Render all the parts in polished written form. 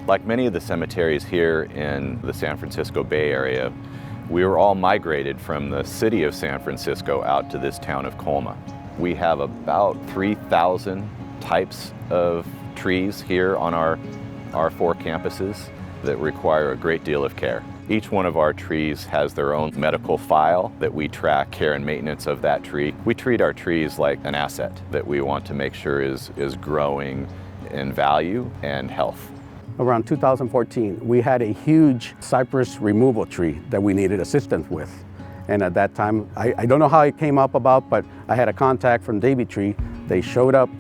Like many of the cemeteries here in the San Francisco Bay Area, we were all migrated from the city of San Francisco out to this town of Colma. We have about 3,000 types of trees here on our 4 campuses that require a great deal of care. Each one of our trees has their own medical file that we track care and maintenance of that tree. We treat our trees like an asset that we want to make sure is growing in value and health. Around 2014, we had a huge cypress removal tree that we needed assistance with. And at that time, I don't know how it came up about, but I had a contact from Davey. They showed up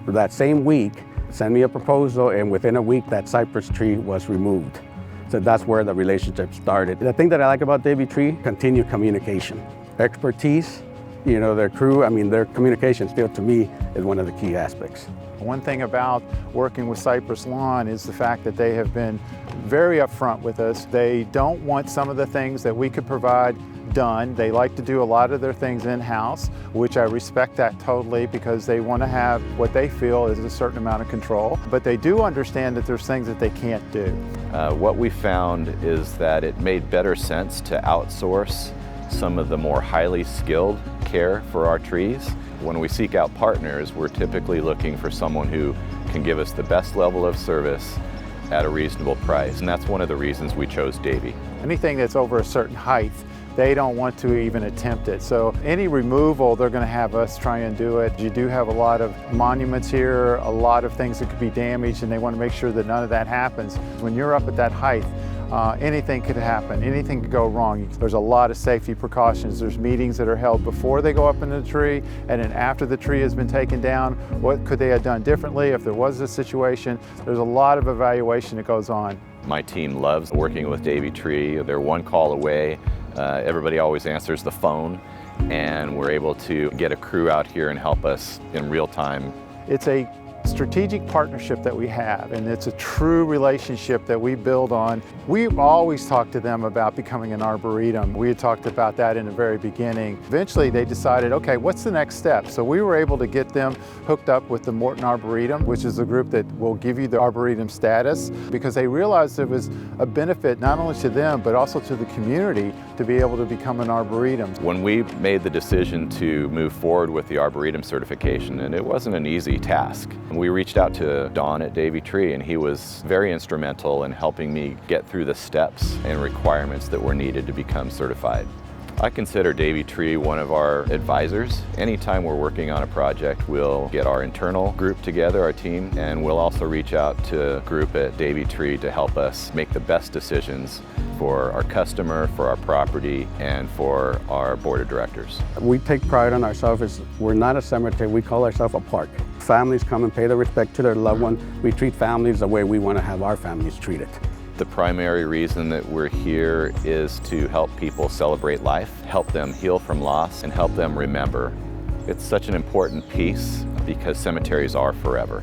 that same week, sent me a proposal, and within a week, that cypress tree was removed. So that's where the relationship started. The thing that I like about Davey, continued communication. Expertise, their crew, their communication still to me is one of the key aspects. One thing about working with Cypress Lawn is the fact that they have been very upfront with us. They don't want some of the things that we could provide done. They like to do a lot of their things in-house, which I respect that totally because they want to have what they feel is a certain amount of control. But they do understand that there's things that they can't do. What we found is that it made better sense to outsource some of the more highly skilled care for our trees. When we seek out partners, we're typically looking for someone who can give us the best level of service at a reasonable price, and that's one of the reasons we chose Davey. Anything that's over a certain height, they don't want to even attempt it. So any removal, they're going to have us try and do it. You do have a lot of monuments here, a lot of things that could be damaged, and they want to make sure that none of that happens. When you're up at that height, anything could happen, anything could go wrong. There's a lot of safety precautions. There's meetings that are held before they go up into the tree, and then after the tree has been taken down, what could they have done differently if there was a situation. There's a lot of evaluation that goes on. My team loves working with Davey. They're one call away. Everybody always answers the phone, and we're able to get a crew out here and help us in real time. It's a strategic partnership that we have, and it's a true relationship that we build on. We've always talked to them about becoming an arboretum. We had talked about that in the very beginning. Eventually they decided, okay, what's the next step? So we were able to get them hooked up with the Morton Arboretum, which is a group that will give you the arboretum status, because they realized there was a benefit not only to them but also to the community to be able to become an arboretum. When we made the decision to move forward with the arboretum certification, and it wasn't an easy task, we reached out to Don at Davey, and he was very instrumental in helping me get through the steps and requirements that were needed to become certified. I consider Davey one of our advisors. Anytime we're working on a project, we'll get our internal group together, our team, and we'll also reach out to a group at Davey to help us make the best decisions for our customer, for our property, and for our board of directors. We take pride on ourselves. We're not a cemetery, we call ourselves a park. Families come and pay their respect to their loved one. We treat families the way we want to have our families treated. The primary reason that we're here is to help people celebrate life, help them heal from loss, and help them remember. It's such an important piece because cemeteries are forever.